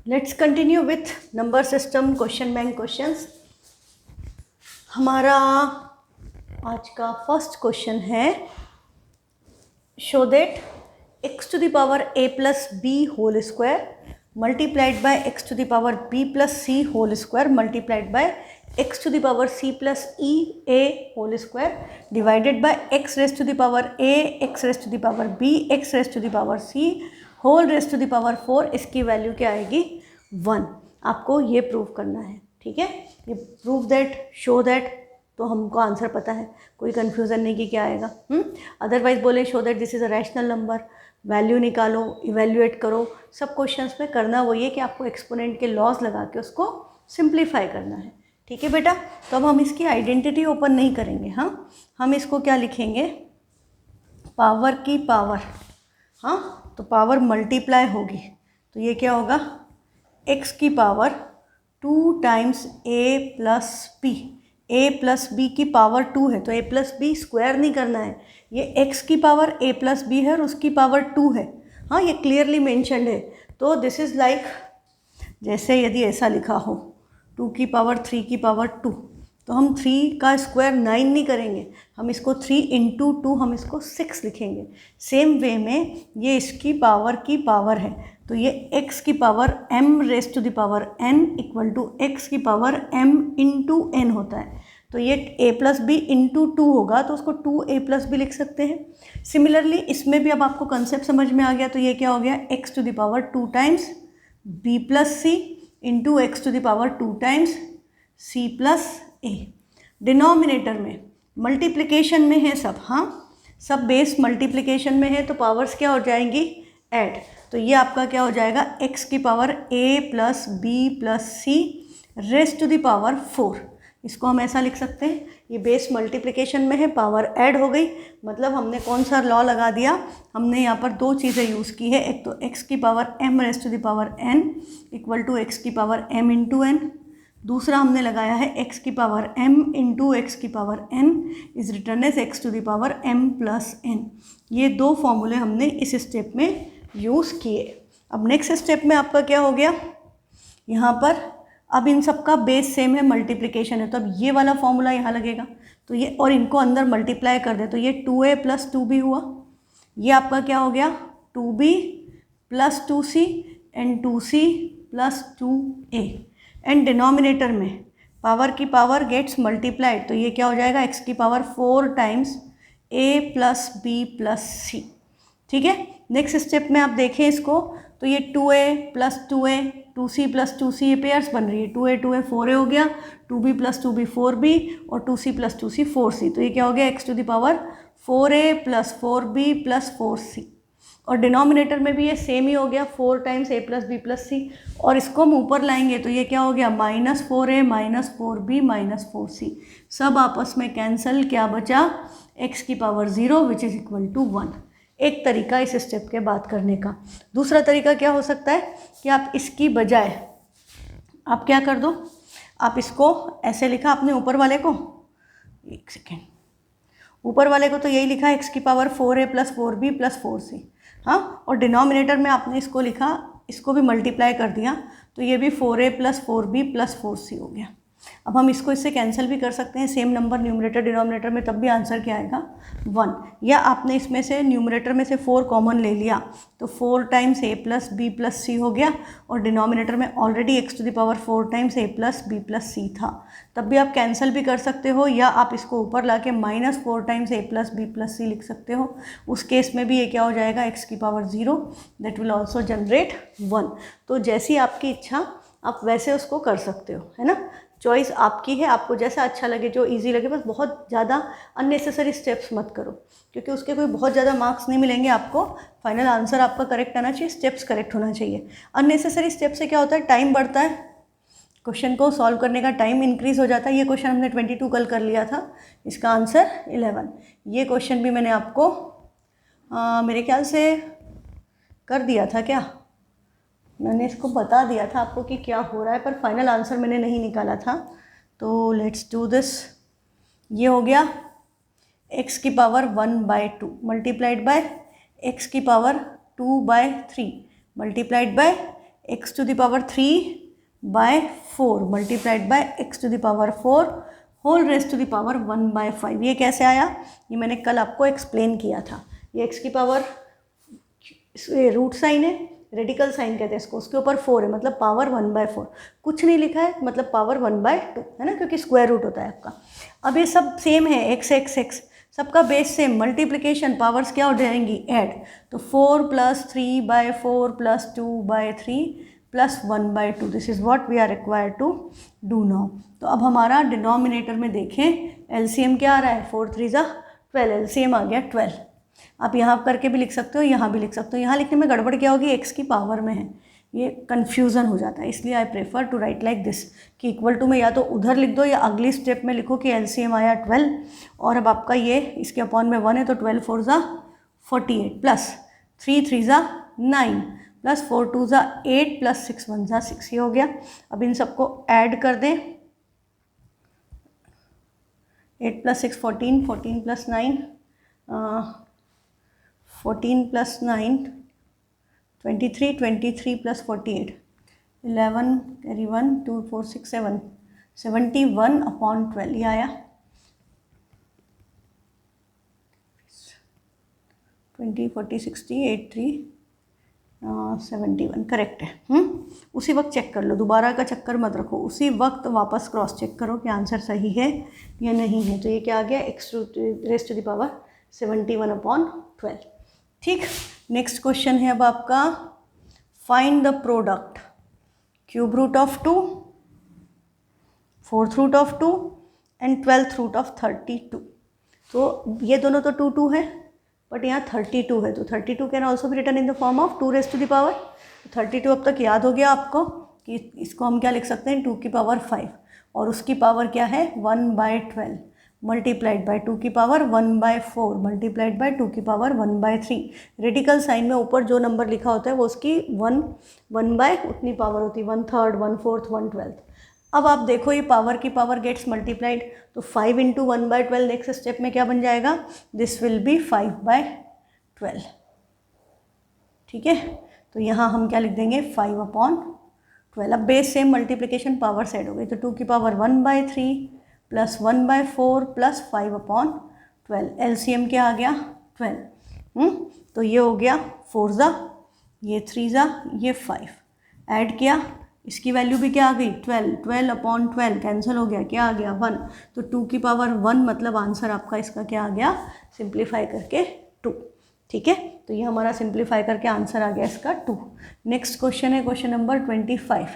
Let's continue with number system question bank questions. हमारा आज का फर्स्ट क्वेश्चन है, show that x to the power a plus b whole square multiplied by x to the power b plus c whole square multiplied by x to the power c plus e a whole square divided by x raised to the power a, x raised to the power b, x raised to the power c whole raised to the power 4, इसकी value क्या आएगी 1। आपको ये prove करना है, ठीक है। ये प्रूव दैट, शो दैट, तो हमको आंसर पता है, कोई कन्फ्यूज़न नहीं कि क्या आएगा। अदरवाइज बोले show that this is a rational number, value निकालो, इवेल्युएट करो। सब क्वेश्चंस में करना वही है कि आपको एक्सपोनेंट के लॉज लगा के उसको सिंप्लीफाई करना है, ठीक है बेटा। तो अब हम इसकी आइडेंटिटी ओपन नहीं करेंगे, हाँ, हम इसको क्या लिखेंगे, पावर की पावर, हाँ, तो पावर मल्टीप्लाई होगी तो ये क्या होगा, x की power 2 times a plus B. a plus B की पावर 2 है तो a प्लस बी स्क्वायर नहीं करना है, ये x की पावर a प्लस बी है और उसकी पावर 2 है, हाँ, ये क्लियरली मेंशन्ड है। तो दिस इज़ लाइक, जैसे यदि ऐसा लिखा हो 2 की पावर 3 की पावर 2, तो हम 3 का स्क्वायर 9 नहीं करेंगे, हम इसको 3 इंटू 2 हम इसको 6 लिखेंगे। सेम वे में ये इसकी पावर की पावर है तो ये x की power m raise to the power n equal to x की पावर m इंटू n होता है। तो ये a प्लस बी इंटू 2 होगा तो उसको 2a प्लस बी लिख सकते हैं। सिमिलरली इसमें भी अब आपको कंसेप्ट समझ में आ गया, तो ये क्या हो गया, x to the power 2 times b plus C into X to the power 2 times c plus a। Denominator में मल्टीप्लिकेशन में है सब, हाँ, सब बेस मल्टीप्लिकेशन में है तो पावर्स क्या हो जाएंगी, ऐड। तो ये आपका क्या हो जाएगा, x की power a plus B plus C raised to the power 4। इसको हम ऐसा लिख सकते हैं, ये बेस मल्टीप्लिकेशन में है, पावर ऐड हो गई, मतलब हमने कौन सा लॉ लगा दिया, हमने यहाँ पर दो चीज़ें यूज़ की है। एक तो x की power m raised to the power n equal to x की पावर m इंटू n, दूसरा हमने लगाया है x की पावर m इंटू एक्स की power n is written as x to the power m plus n। ये दो फॉर्मूले हमने इस स्टेप में यूज़ किए। अब नेक्स्ट स्टेप में आपका क्या हो गया, यहाँ पर अब इन सब का बेस सेम है, मल्टीप्लिकेशन है, तो अब ये वाला फॉर्मूला यहाँ लगेगा, तो ये और इनको अंदर मल्टीप्लाई कर दे तो ये 2a प्लस 2b हुआ। ये आपका क्या हो गया, 2b plus 2c and 2c plus 2a। And denominator में पावर की पावर गेट्स मल्टीप्लाइड तो ये क्या हो जाएगा, x की power 4 times a plus b plus c, ठीक है। नेक्स्ट स्टेप में आप देखें इसको तो ये 2a plus 2a 2c plus 2c ये पेयर्स बन रही है, 2a 2a 4a हो गया, 2b प्लस 2b 4b और 2c प्लस 2c 4c। तो ये क्या हो गया, x to the power 4a plus 4b plus 4c। और डिनोमिनेटर में भी ये सेम ही हो गया, 4 times a plus B plus C, और इसको हम ऊपर लाएंगे तो ये क्या हो गया, minus 4a minus 4b minus 4c, सब आपस में कैंसिल, क्या बचा, x की power 0 which is equal to 1। एक तरीका इस स्टेप के बात करने का। दूसरा तरीका क्या हो सकता है कि आप इसकी बजाय आप क्या कर दो, आप इसको ऐसे लिखा आपने ऊपर वाले को, एक सेकेंड, ऊपर वाले को तो यही लिखा x की power 4a plus 4b plus 4c, हाँ, और डिनोमिनेटर में आपने इसको लिखा, इसको भी मल्टीप्लाई कर दिया तो ये भी 4a plus 4b plus 4c हो गया। अब हम इसको इससे कैंसिल भी कर सकते हैं, सेम नंबर न्यूमरेटर डिनोमिनेटर में, तब भी आंसर क्या आएगा 1। या आपने इसमें से न्यूमरेटर में से 4 कॉमन ले लिया तो 4 times a plus B plus C हो गया, और डिनोमिनेटर में already x to the power 4 times a plus B plus C था, तब भी आप कैंसिल भी कर सकते हो, या आप इसको ऊपर ला के minus 4 times a plus B plus C लिख सकते हो। उस केस में भी ये क्या हो जाएगा, x की power 0 that will also generate 1। तो जैसी आपकी इच्छा आप वैसे उसको कर सकते हो, है ना, चॉइस आपकी है, आपको जैसा अच्छा लगे, जो इजी लगे। बस बहुत ज़्यादा अननेसेसरी स्टेप्स मत करो क्योंकि उसके कोई बहुत ज़्यादा मार्क्स नहीं मिलेंगे आपको, फाइनल आंसर आपका करेक्ट आना चाहिए, स्टेप्स करेक्ट होना चाहिए। अननेसेसरी स्टेप से क्या होता है, टाइम बढ़ता है, क्वेश्चन को सॉल्व करने का टाइम इंक्रीज़ हो जाता है। ये क्वेश्चन हमने 22 कल कर लिया था, इसका आंसर 11। ये क्वेश्चन भी मैंने आपको मेरे ख्याल से कर दिया था, क्या मैंने इसको बता दिया था आपको कि क्या हो रहा है, पर फाइनल आंसर मैंने नहीं निकाला था। तो लेट्स डू दिस। ये हो गया x की पावर 1/2 मल्टीप्लाइड बाय x की power 2/3 multiplied by X to the power 3/4 multiplied by X to the power 4 whole raised to the power 1/5। ये कैसे आया? ये मैंने कल आपको एक्सप्लेन किया था। ये एक्स की पावर रूट साइन है, रेडिकल साइन कहते हैं इसको, उसके ऊपर 4 है मतलब पावर 1/4। कुछ नहीं लिखा है मतलब पावर 1/2 है ना, क्योंकि स्क्वायर रूट होता है आपका। अब ये सब सेम है, एक्स एक्स एक्स सबका बेस सेम, मल्टीप्लिकेशन पावर्स क्या हो जाएंगी? ऐड। तो 4 + 3/4 + 2/3 + 1/2, this is what we are required to do now. तो अब हमारा डिनोमिनेटर में देखें एलसीएम क्या आ रहा है? 4 3 = 12, एलसीएम आ गया 12। आप यहाँ करके भी लिख सकते हो, यहाँ भी लिख सकते हो। यहाँ लिखने में गड़बड़ क्या होगी? एक्स की पावर में है, ये कन्फ्यूज़न हो जाता है, इसलिए I prefer to write like this कि इक्वल टू में या तो उधर लिख दो या अगली स्टेप में लिखो कि एलसीएम आया 12। और अब आपका ये इसके अपॉन में 1 है तो 12 4 = 48 प्लस 3 3 = 9 प्लस 4 2 = 8 प्लस 6 1 = 6। ये हो गया। अब इन सबको ऐड कर दें। 8 + 6 14, 14 + 9 14 + 9 23, 23 + 48 11 कैरी 1 2 4 6 7 71/12 ये आया। 20 40 60 8 3 71 करेक्ट है। उसी वक्त चेक कर लो, दोबारा का चक्कर मत रखो, उसी वक्त वापस क्रॉस चेक करो कि आंसर सही है या नहीं है। तो ये क्या आ गया? x raise to the power 71/12। ठीक, नेक्स्ट क्वेश्चन है अब आपका, find the product cube root of 2, fourth root of 2 and 12th root of 32। तो ये दोनों तो 2 2 है, बट यहाँ 32 है, तो 32 कैन ऑल्सो भी written in the form of 2 raise to the power. 32 अब तक याद हो गया आपको कि इसको हम क्या लिख सकते हैं? 2 की पावर 5, और उसकी पावर क्या है? 1/12 मल्टीप्लाइड बाय 2 की पावर 1/4 मल्टीप्लाइड बाय 2 की पावर 1/3। रेडिकल साइन में ऊपर जो नंबर लिखा होता है वो उसकी 1 बाय उतनी पावर होती है, 1/3 1/4 1/12। अब आप देखो ये पावर की पावर गेट्स मल्टीप्लाइड, तो 5 × 1/12 नेक्स्ट स्टेप में क्या बन जाएगा? This will be 5/12। ठीक है, तो यहाँ हम क्या लिख देंगे? 5/12। अब base same, multiplication power set हो गई, तो 2 की पावर 1/3 प्लस 1/4 प्लस 5/12। एलसीएम क्या आ गया? 12। तो ये हो गया 4 ज़ा, ये 3 ज़ा, ये 5। ऐड किया, इसकी वैल्यू भी क्या आ गई? 12। 12/12 कैंसिल हो गया, क्या आ गया? 1। तो 2 की पावर 1 मतलब आंसर आपका इसका क्या आ गया? सिंप्लीफाई करके 2। ठीक है, तो ये हमारा सिंप्लीफाई करके आंसर आ गया इसका 2। नेक्स्ट क्वेश्चन है question number 25।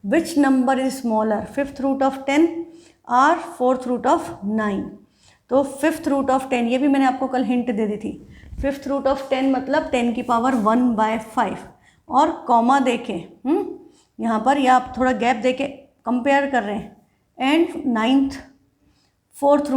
Which number is smaller, 5th root of 10 और 4th रूट ऑफ 9? तो 5th रूट ऑफ 10, ये भी मैंने आपको कल हिंट दे दी थी। 5th रूट ऑफ 10 मतलब 10 की पावर 1/5, और कॉमा देखें यहाँ पर, या आप थोड़ा गैप देके कंपेयर कर रहे हैं। And 4th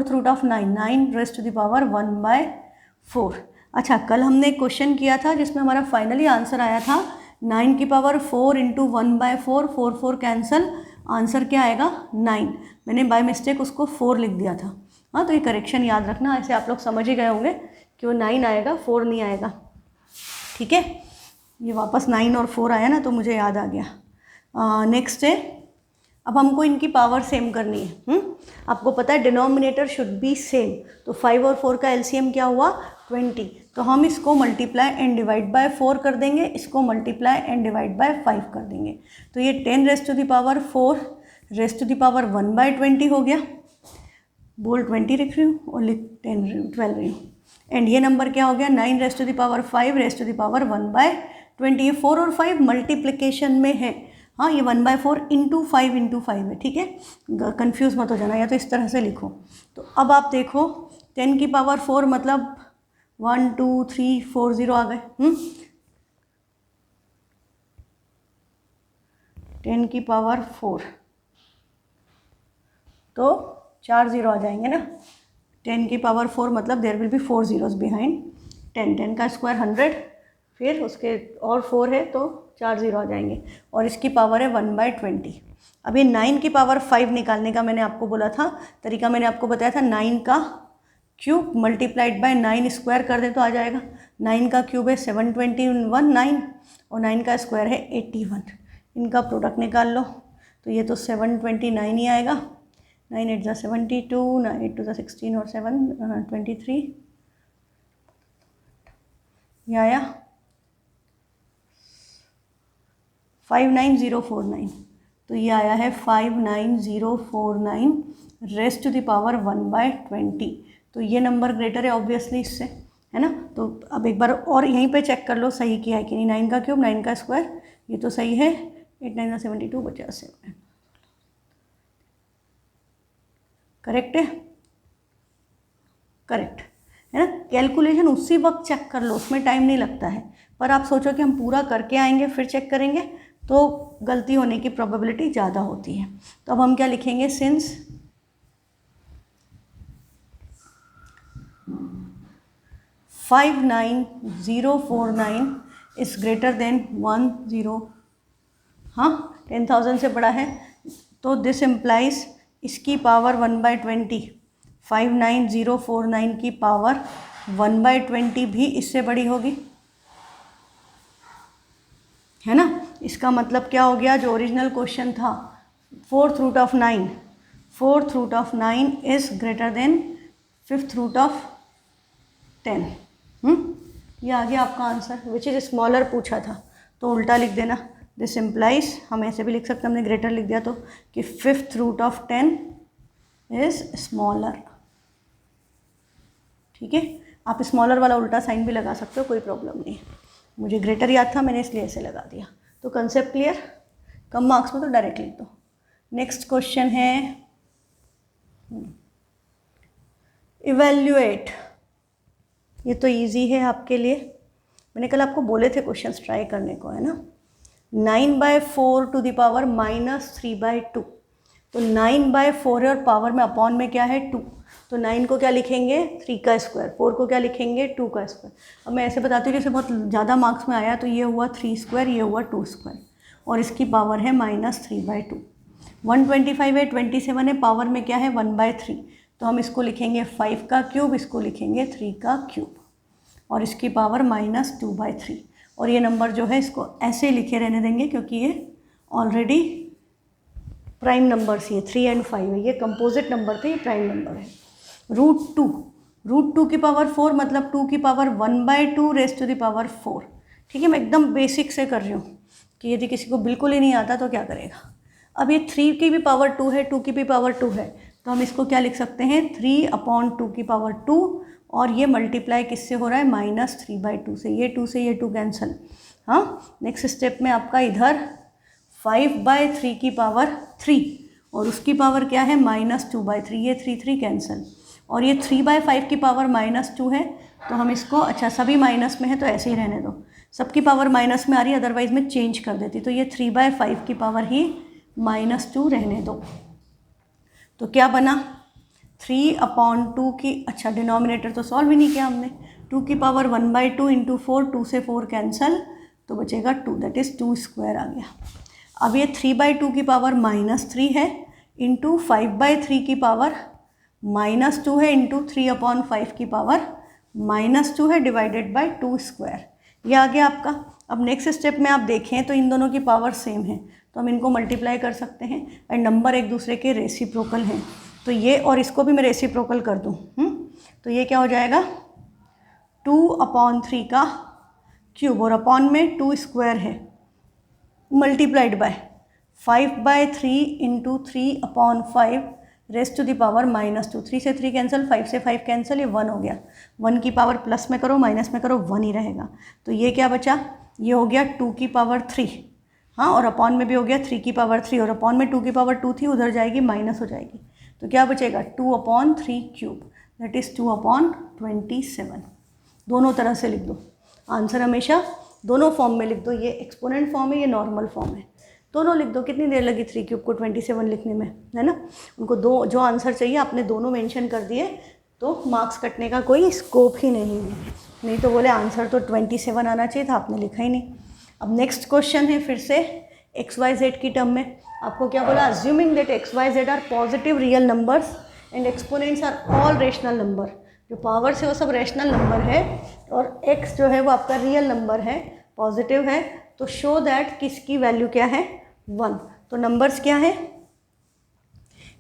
root of 9, 9 raise to the power 1/4। अच्छा, कल हमने एक क्वेश्चन किया था जिसमें हमारा फाइनली आंसर आया था 9 की पावर 4 × 1/4, 4 4 कैंसल, आंसर क्या आएगा? 9। मैंने बाय मिस्टेक उसको 4 लिख दिया था। हाँ, तो ये करेक्शन याद रखना, ऐसे आप लोग समझ ही गए होंगे कि वो 9 आएगा, 4 नहीं आएगा। ठीक है, ये वापस 9 और 4 आया ना, तो मुझे याद आ गया। नेक्स्ट है, अब हमको इनकी पावर सेम करनी है। आपको पता है डिनोमिनेटर शुड बी सेम, तो 5 और 4 का एलसीएम क्या हुआ? 20। तो हम इसको मल्टीप्लाई एंड डिवाइड बाय 4 कर देंगे, इसको मल्टीप्लाई एंड डिवाइड बाय 5 कर देंगे। तो ये 10 raise to the power 4 raise to the power 1/20 हो गया। बोल 20 लिख रही हूँ और लिख 12 रही हूँ। एंड ये नंबर क्या हो गया? 9 raise to the power 5 raise to the power 1/20। ये 4 और 5 मल्टीप्लिकेशन में है। हाँ, ये 1/4 × 5 × 5 है। ठीक है, कंफ्यूज मत हो जाना, या तो इस तरह से लिखो। तो अब आप देखो 10 की पावर 4 मतलब 1 2 3 4 0 आ गए। 10 की पावर 4 तो 4 0 आ जाएंगे ना। 10 की पावर 4 मतलब there will be 4 zeros behind 10। 10 का स्क्वायर 100, फिर उसके और 4 है तो 4 0 आ जाएंगे, और इसकी पावर है 1/20। अब ये 9 की पावर 5 निकालने का मैंने आपको बोला था तरीका, मैंने आपको बताया था 9 का क्यूब मल्टीप्लाइड बाय 9 स्क्वायर कर दे तो आ जाएगा। 9 का क्यूब है 721 9, और 9 का स्क्वायर है 81। इनका प्रोडक्ट निकाल लो तो ये तो 729 ही आएगा। 9 8 जा 72, 9 8 2 जा 16 और 7 23, ये आया 59049। तो ये आया है 59049 रेस्ट टू द पावर 1/20। तो ये नंबर ग्रेटर है ऑब्वियसली इससे, है ना। तो अब एक बार और यहीं पे चेक कर लो सही किया है कि नहीं। 9 का क्यूब 9 का स्क्वायर ये तो सही है। 8 9 72 बचा 7, करेक्ट है, करेक्ट है ना। कैलकुलेशन उसी वक्त चेक कर लो, उसमें टाइम नहीं लगता है। पर आप सोचो कि हम पूरा करके आएंगे फिर चेक करेंगे तो गलती होने की प्रोबेबिलिटी ज़्यादा होती है। तो अब हम क्या लिखेंगे, सिंस 59049 इज ग्रेटर देन 10, हाँ 10,000 से बड़ा है, तो दिस इम्प्लाइज इसकी पावर 1/20, 59049 की पावर 1/20 भी इससे बड़ी होगी, है ना। इसका मतलब क्या हो गया, जो ओरिजिनल क्वेश्चन था 4th root of 9, 4th root of 9 is greater than 5th root of 10। ये आ गया आपका आंसर, विच इज़ स्मॉलर पूछा था तो उल्टा लिख देना। दिस इम्प्लाइज, हम ऐसे भी लिख सकते हैं, हमने ग्रेटर लिख दिया तो, कि 5th root of 10 is smaller. ठीक है, आप स्मॉलर वाला उल्टा साइन भी लगा सकते हो, कोई प्रॉब्लम नहीं है। मुझे ग्रेटर याद था, मैंने इसलिए ऐसे लगा दिया। तो कंसेप्ट क्लियर, कम मार्क्स में तो डायरेक्ट लिख दो। नेक्स्ट क्वेश्चन है इवैल्यूएट। ये तो इजी है आपके लिए, मैंने कल आपको बोले थे क्वेश्चंस ट्राई करने को, है ना। 9/4 टू द पावर -3/2, तो 9/4 है और पावर में अपॉन में क्या है 2, तो 9 को क्या लिखेंगे 3 का स्क्वायर, 4 को क्या लिखेंगे 2 का स्क्वायर। अब मैं ऐसे बताती हूँ जैसे बहुत ज़्यादा मार्क्स में आया, तो ये हुआ 3 स्क्वायर, ये हुआ 2 स्क्वायर और इसकी पावर है -3/2। 125 है, 27 है, पावर में क्या है 1/3, तो हम इसको लिखेंगे 5 का क्यूब, इसको लिखेंगे 3 का क्यूब और इसकी पावर -2/3। और ये नंबर जो है इसको ऐसे लिखे रहने देंगे क्योंकि ये ऑलरेडी प्राइम नंबर्स, ये 3 और 5 है, ये कंपोजिट नंबर थे, ये प्राइम नंबर है। √2 की पावर 4 मतलब 2 की power 1/2 raise to the power 4। ठीक है, मैं एकदम बेसिक से कर रही हूँ कि यदि किसी को बिल्कुल ही नहीं आता तो क्या करेगा। अब ये 3 की भी पावर 2 है, 2 की भी पावर 2 है, तो हम इसको क्या लिख सकते हैं 3/2 की पावर 2 और ये मल्टीप्लाई किससे हो रहा है -3/2 से, ये 2 से ये 2 कैंसिल। हाँ, नेक्स्ट स्टेप में आपका इधर 5/3 की पावर 3 और उसकी पावर क्या है -2/3, ये 3 कैंसिल और ये 3/5 की पावर -2 है, तो हम इसको, अच्छा सभी माइनस में है तो ऐसे ही रहने दो, सबकी पावर माइनस में आ रही है अदरवाइज मैं चेंज कर देती, तो ये 3/5 की पावर ही -2 रहने दो। तो क्या बना 3/2 की, अच्छा डिनोमिनेटर तो सॉल्व ही नहीं किया हमने, 2 की पावर 1/2 इंटू 4, 2 से 4 कैंसिल तो बचेगा 2, दैट इज़ 2 स्क्वायर आ गया। अब ये 3/2 की पावर -3 है इंटू 5/3 की पावर -2 है इंटू 3/5 की पावर -2 है डिवाइडेड बाय 2 स्क्वायर, ये आ गया आपका। अब नेक्स्ट स्टेप में आप देखें तो इन दोनों की पावर सेम है तो हम इनको मल्टीप्लाई कर सकते हैं एंड नंबर एक दूसरे के रेसिप्रोकल हैं, तो ये और इसको भी मैं रेसिप्रोकल कर दूँ तो ये क्या हो जाएगा 2/3 का क्यूब और अपॉन में 2 स्क्वायर है multiplied by 5/3 into 3/5 raised to the power -2, 3 से 3 कैंसिल, 5 से 5 कैंसिल, ये 1 हो गया। 1 की पावर प्लस में करो माइनस में करो 1 ही रहेगा, तो ये क्या बचा, ये हो गया 2 की पावर 3, हाँ और अपॉन में भी हो गया 3 की पावर 3 और अपॉन में 2 की पावर 2 थी, उधर जाएगी माइनस हो जाएगी, तो क्या बचेगा 2/3 क्यूब, दैट इज़ 2/27। दोनों तरह से लिख दो, आंसर हमेशा दोनों फॉर्म में लिख दो, ये एक्सपोनेंट फॉर्म है, ये नॉर्मल फॉर्म है, दोनों लिख दो। कितनी देर लगी 3 क्यूब को 27 लिखने में, है ना। उनको दो जो आंसर चाहिए आपने दोनों मेंशन कर दिए, तो मार्क्स कटने का कोई स्कोप ही नहीं है, नहीं तो बोले आंसर तो 27 आना चाहिए था, आपने लिखा ही नहीं। अब नेक्स्ट क्वेश्चन है फिर से XYZ की टर्म में, आपको क्या बोला, assuming that XYZ are positive real numbers and exponents are all rational number, जो पावर्स है वो सब रैशनल नंबर है और x जो है वो आपका रियल नंबर है, पॉजिटिव है, तो शो दैट किसकी वैल्यू क्या है 1। तो नंबर्स क्या है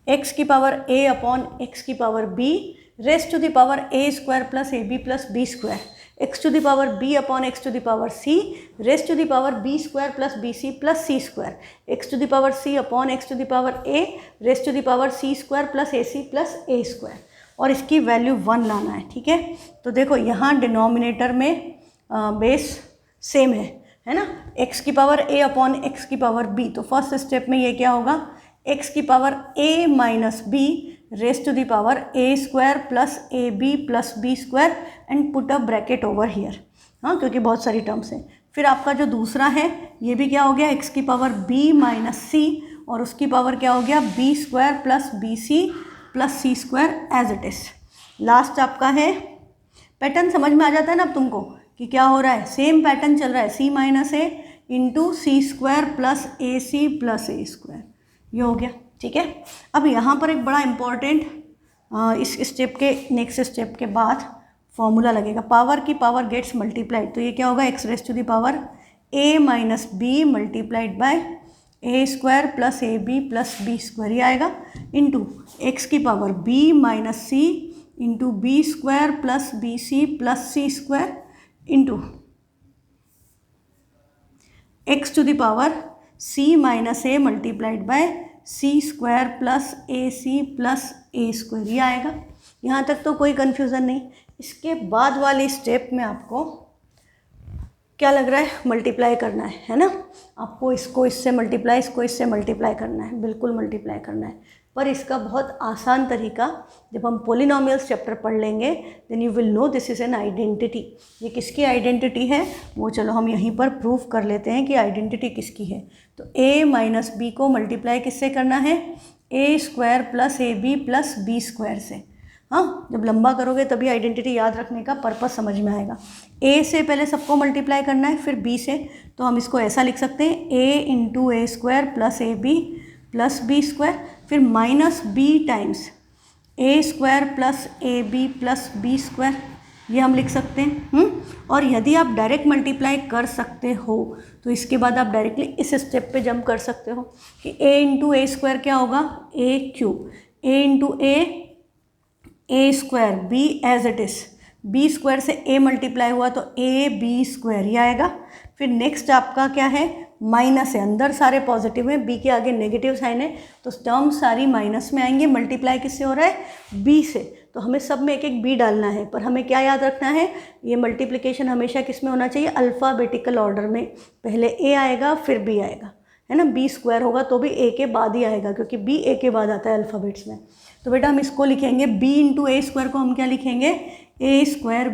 x की पावर a अपॉन x की power b raised to the power a square plus A B plus B square, x to the power b upon x to the power c raised to the power b square plus B C plus C square, x to the power c upon x to the power a raised to the power c square plus A C plus A square, और इसकी value 1 लाना है। ठीक है, तो देखो यहाँ denominator में बेस सेम है ना, x की पावर a अपॉन x की पावर b, तो फर्स्ट स्टेप में ये क्या होगा x की power a minus b raised to the power a square plus A B plus B square and put a bracket over here, हाँ क्योंकि बहुत सारी टर्म्स हैं। फिर आपका जो दूसरा है ये भी क्या हो गया x की पावर b माइनस c और उसकी पावर क्या हो गया b square plus B C plus C square as it is. Last आपका है, पैटर्न समझ में आ जाता है ना अब तुमको कि क्या हो रहा है, सेम पैटर्न चल रहा है, c minus A into C square plus A C plus A square, ये हो गया। ठीक है, अब यहाँ पर एक बड़ा इम्पॉर्टेंट इस स्टेप के नेक्स्ट स्टेप के बाद फॉर्मूला लगेगा, पावर की पावर गेट्स मल्टीप्लाइड, तो ये क्या होगा x raised to the power a minus B multiplied by A square plus A B plus B square, ये आएगा इंटू एक्स की power b minus C into B square plus B C plus C square into X to the power c minus A multiplied by C square plus A C plus A square, ये आएगा। यहाँ तक तो कोई confusion नहीं। इसके बाद वाली स्टेप में आपको क्या लग रहा है, मल्टीप्लाई करना है ना, आपको इसको इससे मल्टीप्लाई, इसको इससे मल्टीप्लाई करना है, बिल्कुल मल्टीप्लाई करना है। पर इसका बहुत आसान तरीका जब हम पॉलिनोमियल्स चैप्टर पढ़ लेंगे then you will know this is an identity. ये किसकी आइडेंटिटी है वो चलो हम यहीं पर प्रूव कर लेते हैं कि आइडेंटिटी किसकी है। तो a माइनस बी को मल्टीप्लाई किससे करना है, a square plus A B plus B square से। हाँ, जब लंबा करोगे तभी आइडेंटिटी याद रखने का पर्पस समझ में आएगा। a से पहले सबको मल्टीप्लाई करना है, फिर b से, तो हम इसको ऐसा लिख सकते हैं a into A square plus A B plus B square, फिर minus b times A square plus A B plus B square, ये हम लिख सकते हैं। और यदि आप डायरेक्ट मल्टीप्लाई कर सकते हो तो इसके बाद आप डायरेक्टली इस स्टेप पे जंप कर सकते हो कि a इंटू ए स्क्वायर क्या होगा, a cube, a into A square, b as it is, b square से a मल्टीप्लाई हुआ तो a b स्क्वायर ये आएगा। फिर नेक्स्ट आपका क्या है, माइनस है, अंदर सारे पॉजिटिव हैं, b के आगे नेगेटिव साइन है तो टर्म सारी माइनस में आएंगे। मल्टीप्लाई किससे हो रहा है, b से, तो हमें सब में एक एक b डालना है। पर हमें क्या याद रखना है, ये मल्टीप्लिकेशन हमेशा किस में होना चाहिए, अल्फ़ाबेटिकल ऑर्डर में, पहले a आएगा फिर b आएगा, है ना। b स्क्वायर होगा तो भी a के बाद ही आएगा क्योंकि b a के बाद आता है अल्फ़ाबेट्स में। तो बेटा हम इसको लिखेंगे b इंटू ए स्क्वायर को हम क्या लिखेंगे, a square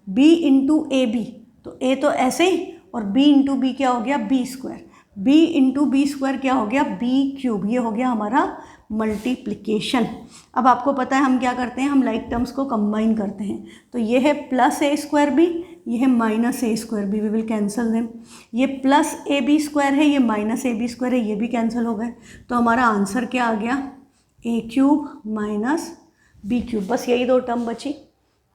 b into A B, तो a तो ऐसे ही, और b इंटू बी क्या हो गया, b square, b into B square क्या हो गया, b क्यूब, ये हो गया हमारा मल्टीप्लिकेशन। अब आपको पता है हम क्या करते हैं, हम लाइक टर्म्स को कंबाइन करते हैं। तो ये है प्लस ए स्क्वायर बी, ये है minus A square B, we will cancel them. ये प्लस ए बी स्क्वायर है, ये माइनस ए बी स्क्वायर है, ये भी कैंसिल हो गए। तो हमारा आंसर क्या आ गया, ए क्यूब माइनस बी क्यूब, बस यही दो टर्म बची।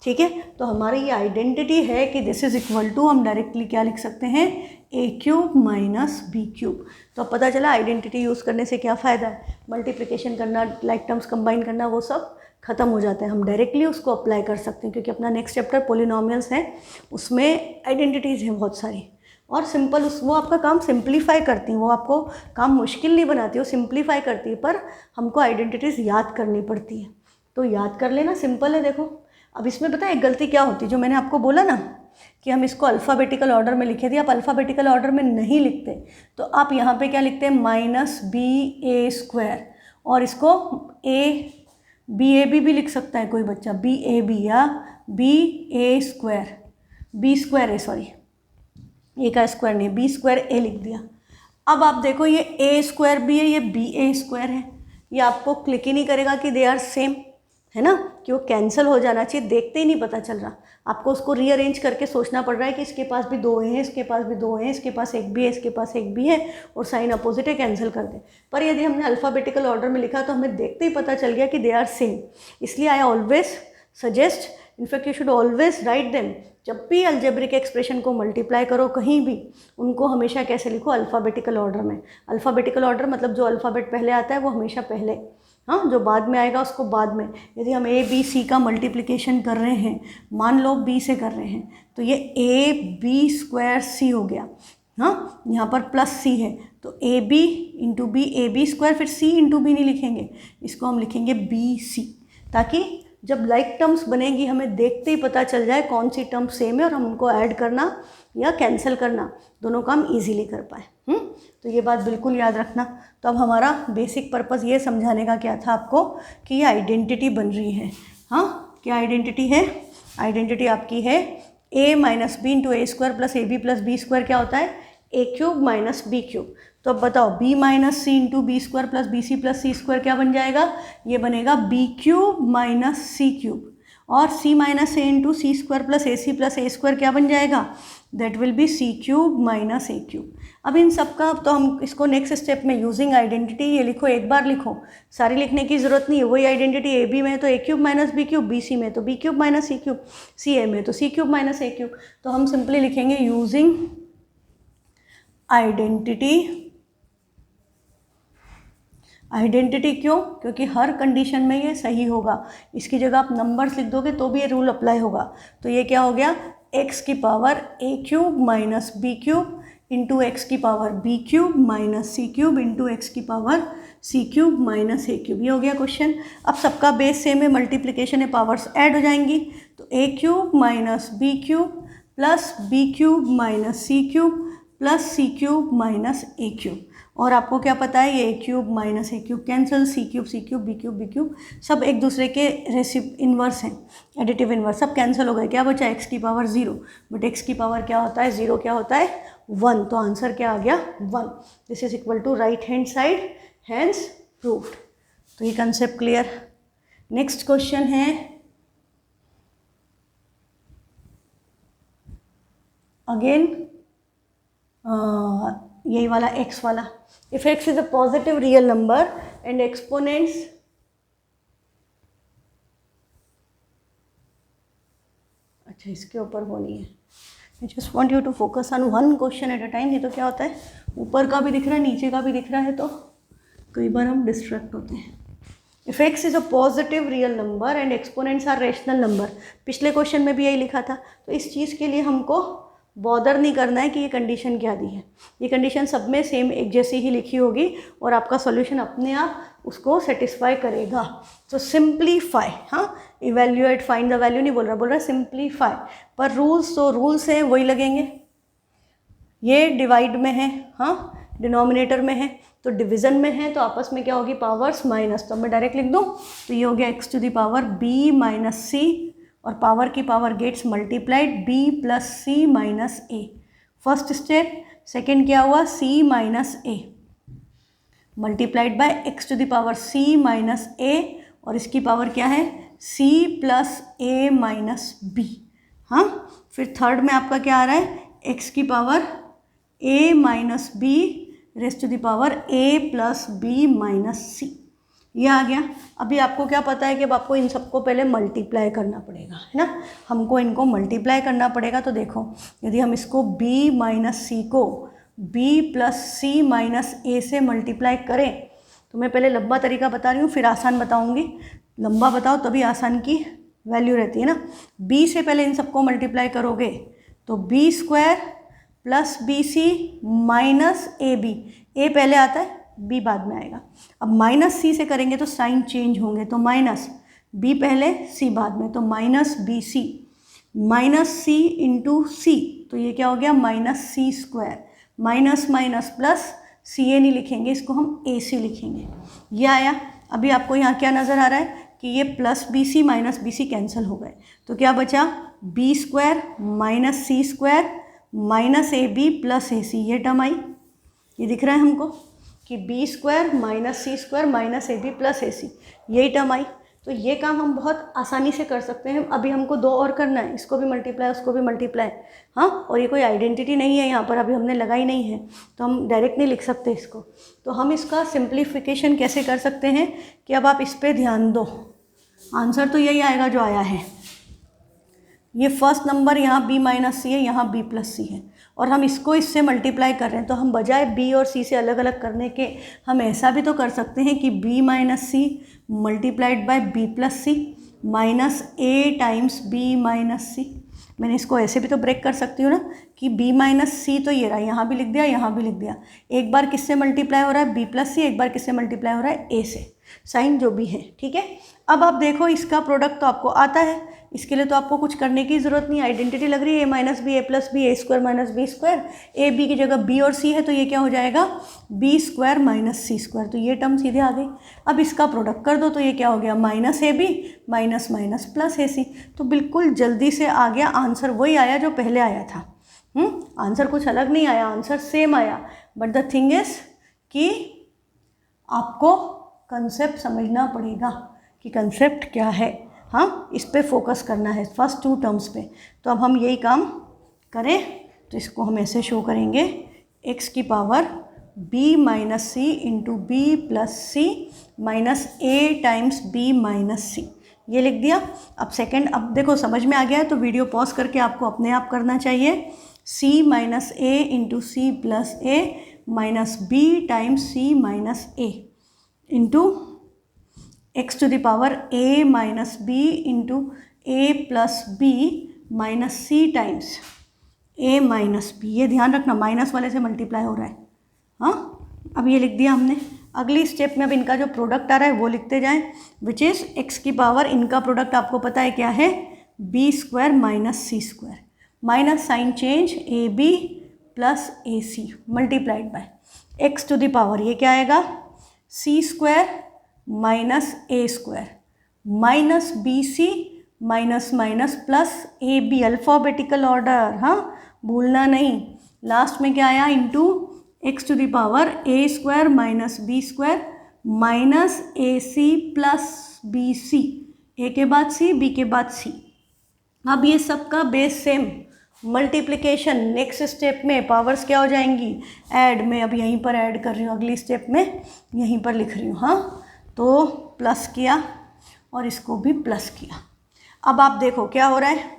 ठीक है, तो हमारी ये आइडेंटिटी है कि दिस इज इक्वल टू, हम डायरेक्टली क्या लिख सकते हैं, ए क्यूब माइनस बी क्यूब। तो अब पता चला आइडेंटिटी यूज़ करने से क्या फ़ायदा है, मल्टीप्लिकेशन करना, लाइक टर्म्स कंबाइन करना, वो सब खत्म हो जाता है। हम डायरेक्टली उसको अप्लाई कर सकते हैं क्योंकि अपना नेक्स्ट चैप्टर पॉलिनोमियल्स है, उसमें आइडेंटिटीज़ हैं बहुत सारी, और सिंपल वो आपका काम सिंप्लीफाई करती हैं, वो आपको काम मुश्किल नहीं बनाती, वो सिंप्लीफाई करती है, पर हमको आइडेंटिटीज़ याद करनी पड़ती है। तो याद कर लेना, सिंपल है। देखो अब इसमें पता है एक गलती क्या होती है, जो मैंने आपको बोला ना कि हम इसको अल्फ़ाबेटिकल ऑर्डर में लिखे थे, आप अल्फ़ाबेटिकल ऑर्डर में नहीं लिखते तो आप यहाँ पे क्या लिखते हैं, माइनस बी ए स्क्वायर, और इसको ए बी ए बी भी लिख सकता है कोई बच्चा, बी ए बी या B A square, B square है, सॉरी ए का स्क्वायर नहीं, बी स्क्वायर ए लिख दिया। अब आप देखो ये ए स्क्वायर भी है, ये बी ए स्क्वायर है, ये आपको क्लिक ही नहीं करेगा कि दे आर सेम, है ना, कि वो कैंसिल हो जाना चाहिए, देखते ही नहीं पता चल रहा, आपको उसको रीअरेंज करके सोचना पड़ रहा है कि इसके पास भी दो हैं, इसके पास भी दो हैं, इसके पास एक भी है, इसके पास एक भी है, और साइन अपोजिट है, कैंसिल कर दे। पर यदि हमने अल्फ़ाबेटिकल ऑर्डर में लिखा तो हमें देखते ही पता चल गया कि दे आर सेम। इसलिए I always suggest, in fact you should always write them जब भी अलजेब्रिक एक्सप्रेशन को मल्टीप्लाई करो कहीं भी, उनको हमेशा कैसे लिखो, अल्फ़ाबेटिकल ऑर्डर में। अल्फ़ाबेटिकल ऑर्डर मतलब जो अल्फ़ाबेट पहले आता है वो हमेशा पहले, हाँ, जो बाद में आएगा उसको बाद में। यदि हम ए बी सी का मल्टीप्लिकेशन कर रहे हैं, मान लो बी से कर रहे हैं, तो ये ए बी स्क्वायर सी हो गया, हाँ, यहाँ पर प्लस सी है तो A B into B, A B square, फिर सी इंटू बी नहीं लिखेंगे, इसको हम लिखेंगे बी सी, ताकि जब लाइक टर्म्स बनेगी हमें देखते ही पता चल जाए कौन सी टर्म सेम है और हम उनको ऐड करना या कैंसिल करना दोनों काम इजीली कर पाए। तो ये बात बिल्कुल याद रखना। तो अब हमारा बेसिक पर्पज़ ये समझाने का क्या था आपको कि ये आइडेंटिटी बन रही है। हाँ, क्या आइडेंटिटी है? आइडेंटिटी आपकी है a minus B into A square plus A B plus B square क्या होता है? A cube minus B cube. तो अब बताओ b minus C into B square plus B C plus C square क्या बन जाएगा? ये बनेगा B cube minus C cube. और c minus A into C square plus A square क्या बन जाएगा? That will be C cube minus A cube. अब इन सब का तो हम इसको नेक्स्ट स्टेप में यूजिंग आइडेंटिटी, ये लिखो, एक बार लिखो, सारी लिखने की ज़रूरत नहीं है। वही आइडेंटिटी ए बी में तो A cube minus B cube, B C में तो B cube minus C cube, C A में तो C cube minus A cube. तो हम सिंपली लिखेंगे यूजिंग आइडेंटिटी। आइडेंटिटी क्यों? क्योंकि हर कंडीशन में ये सही होगा। इसकी जगह आप नंबर्स लिख दोगे तो भी ये रूल अप्लाई होगा। तो ये क्या हो गया? एक्स की power A cube minus B cube into X की power B cube minus C cube into X की power C cube minus A cube. ये हो गया क्वेश्चन। अब सबका बेस सेम है, मल्टीप्लिकेशन है, पावर्स ऐड हो जाएंगी। तो A cube minus B cube plus B cube minus C cube plus C cube minus A cube. और आपको क्या पता है, ये A cube minus A cube cancel, C cube B cube सब एक दूसरे के इन्वर्स हैं, एडिटिव इन्वर्स, सब कैंसिल हो गए। क्या बचा? एक्स की पावर 0, बट एक्स की पावर क्या होता है? 0 क्या होता है? 1। तो आंसर क्या आ गया? 1। This is equal to right hand side, hence proved. तो ये कंसेप्ट क्लियर। नेक्स्ट क्वेश्चन है अगेन यही वाला x वाला। If x is a positive real number and exponents अच्छा इसके ऊपर होनी है। I just want you to focus on one question at a time. ये तो क्या होता है, ऊपर का भी दिख रहा है नीचे का भी दिख रहा है, तो कई बार हम डिस्ट्रैक्ट होते हैं। If x is a positive real number and exponents are rational number, पिछले क्वेश्चन में भी यही लिखा था। तो इस चीज़ के लिए हमको बॉदर नहीं करना है कि ये कंडीशन क्या दी है। ये कंडीशन सब में सेम एक जैसी ही लिखी होगी और आपका सॉल्यूशन अपने आप उसको सेटिस्फाई करेगा। तो सिंप्लीफाई, हाँ, इवेल्युएट, फाइंड द वैल्यू नहीं बोल रहा सिंप्लीफाई। पर रूल्स तो रूल्स हैं, वही लगेंगे। ये डिवाइड में है, हाँ, डिनोमिनेटर में है, तो डिवीज़न में है, तो आपस में क्या होगी? Powers minus. तो मैं डायरेक्ट लिख दूँ, तो ये हो गया X to the power B minus C, और पावर की power gets multiplied B plus C minus A. First step. Second क्या हुआ? C minus A multiplied by X to the power C minus A, और इसकी power क्या है? C plus A minus B. हाँ, फिर थर्ड में आपका क्या आ रहा है? एक्स की power A minus B raised to the power A plus B minus C. ये आ गया। अभी आपको क्या पता है कि अब आपको इन सबको पहले मल्टीप्लाई करना पड़ेगा, है ना? हमको इनको मल्टीप्लाई करना पड़ेगा। तो देखो, यदि हम इसको b माइनस सी को b प्लस सी माइनस ए से मल्टीप्लाई करें, तो मैं पहले लंबा तरीका बता रही हूँ, फिर आसान बताऊँगी। लंबा बताओ तभी आसान की वैल्यू रहती है ना। b से पहले इन सबको मल्टीप्लाई करोगे तो B square plus B C minus A B. A पहले आता है, बी बाद में आएगा। अब माइनस सी से करेंगे तो साइन चेंज होंगे, तो माइनस बी पहले सी बाद में, तो minus B C minus C into सी, तो ये क्या हो गया? Minus C square. Minus minus plus, सी ए नहीं लिखेंगे, इसको हम ए सी लिखेंगे। ये आया। अभी आपको यहाँ क्या नज़र आ रहा है कि ये plus B C minus B C cancel हो गए, तो क्या बचा? B square minus C square minus A B plus A C. ये टर्म आई, ये दिख रहा है हमको कि B square minus C square minus A B plus A C, यही टर्म आई। तो ये काम हम बहुत आसानी से कर सकते हैं। अभी हमको दो और करना है, इसको भी मल्टीप्लाई उसको भी मल्टीप्लाई, हाँ, और ये कोई आइडेंटिटी नहीं है यहाँ पर, अभी हमने लगाई नहीं है, तो हम डायरेक्ट नहीं लिख सकते इसको। तो हम इसका सिंप्लीफिकेशन कैसे कर सकते हैं कि अब आप इस पर ध्यान दो, आंसर तो यही आएगा जो आया है। ये फर्स्ट नंबर यहाँ b माइनस सी है, यहाँ b प्लस सी है, और हम इसको इससे मल्टीप्लाई कर रहे हैं, तो हम बजाय b और c से अलग अलग करने के हम ऐसा भी तो कर सकते हैं कि b minus C multiplied by b plus C minus a times b minus C. मैंने इसको ऐसे भी तो ब्रेक कर सकती हूँ ना कि b माइनस सी, तो ये रहा, यहाँ भी लिख दिया, यहाँ भी लिख दिया। एक बार किससे मल्टीप्लाई हो रहा है b प्लस सी, एक बार किससे मल्टीप्लाई हो रहा है a से, साइन जो भी है, ठीक है। अब आप देखो इसका प्रोडक्ट तो आपको आता है, इसके लिए तो आपको कुछ करने की ज़रूरत नहीं, आइडेंटिटी लग रही है a minus B A plus B A square minus B square, A B की जगह b और c है, तो ये क्या हो जाएगा b square minus C square, तो ये टर्म सीधे आ गई। अब इसका प्रोडक्ट कर दो तो ये क्या हो गया minus A B minus minus plus A C, तो बिल्कुल जल्दी से आ गया आंसर, वही आया जो पहले आया था। आंसर कुछ अलग नहीं आया, आंसर सेम आया, बट द थिंग इज कि आपको कंसेप्ट समझना पड़ेगा कि कंसेप्ट क्या है। हाँ, इस पे फोकस करना है, फर्स्ट टू टर्म्स पे। तो अब हम यही काम करें, तो इसको हम ऐसे शो करेंगे, x की power b minus C into B plus C minus a times b minus C, ये लिख दिया। अब सेकंड, अब देखो समझ में आ गया है तो वीडियो पॉज करके आपको अपने आप करना चाहिए, c minus a into C plus a minus b times c minus a into x to the power a minus b into a plus B minus C times a minus B. ये ध्यान रखना minus वाले से multiply हो रहा है। हाँ, अब ये लिख दिया हमने। अगली स्टेप में अब इनका जो प्रोडक्ट आ रहा है वो लिखते जाएं, विच इज़ x की पावर, इनका प्रोडक्ट आपको पता है क्या है, b square minus C square minus sign change A B plus A C multiplied by x to the power, ये क्या आएगा c square minus A square minus B C minus minus plus A B, alphabetical order, हाँ भूलना नहीं। Last में क्या आया, into X to the power A square minus B square minus A C plus B सी, ए के बाद सी, B के बाद सी। अब ये सबका base same, multiplication. Next step में पावर्स क्या हो जाएंगी, ऐड। में अब यहीं पर ऐड कर रही हूँ, अगली स्टेप में यहीं पर लिख रही हूँ। हाँ, तो प्लस किया और इसको भी प्लस किया। अब आप देखो क्या हो रहा है,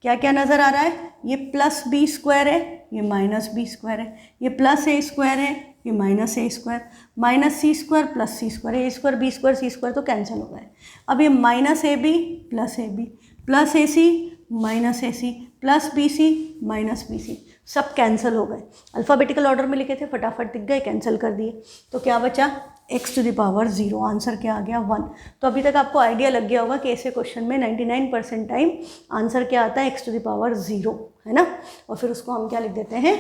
क्या क्या नज़र आ रहा है, ये प्लस बी स्क्वायर है, ये माइनस बी स्क्वायर है, ये प्लस ए स्क्वायर है, ये minus A square, minus C square plus C square, A square B square C square तो कैंसिल हो गए। अब ये minus A B plus A C minus A C plus B C minus B C, सब cancel हो गए। Alphabetical order में लिखे थे, फटाफट दिख गए, कैंसिल कर दिए। तो क्या बचा, x to the power 0, answer क्या आ गया 1। तो अभी तक आपको आइडिया लग गया होगा कि ऐसे क्वेश्चन में 99% टाइम आंसर क्या आता है, x टू द पावर 0, है ना। और फिर उसको हम क्या लिख देते हैं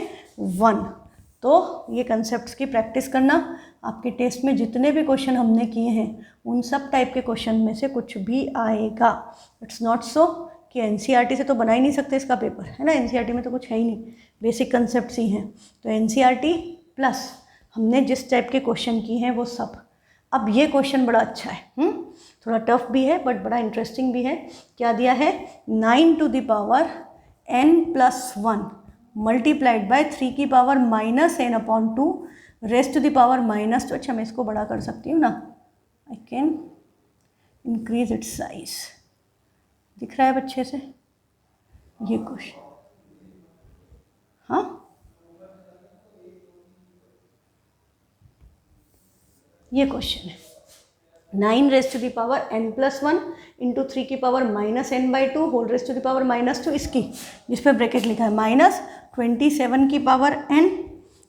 1। तो ये कंसेप्ट्स की प्रैक्टिस करना, आपके टेस्ट में जितने भी क्वेश्चन हमने किए हैं उन सब टाइप के क्वेश्चन में से कुछ भी आएगा। इट्स नॉट सो कि एनसीईआरटी से तो बना ही नहीं सकते इसका पेपर, है ना। एनसीईआरटी में तो कुछ है ही नहीं, बेसिक कंसेप्ट्स ही हैं। तो एनसीईआरटी प्लस हमने जिस टाइप के क्वेश्चन किए हैं वो सब। अब ये क्वेश्चन बड़ा अच्छा है, थोड़ा टफ भी है बट बड़ा इंटरेस्टिंग भी है। क्या दिया है, 9 to the power n+1 multiplied by 3 की power -n/2 raised to the power -2। अच्छा, मैं इसको बड़ा कर सकती हूँ ना, I can increase its size. दिख रहा है बच्चे से ये क्वेश्चन, हाँ ये क्वेश्चन है 9 raised to the power n+1 into 3 की power -n/2 whole raised to the power -2, इसकी जिस पे ब्रैकेट लिखा है -27 की पावर n,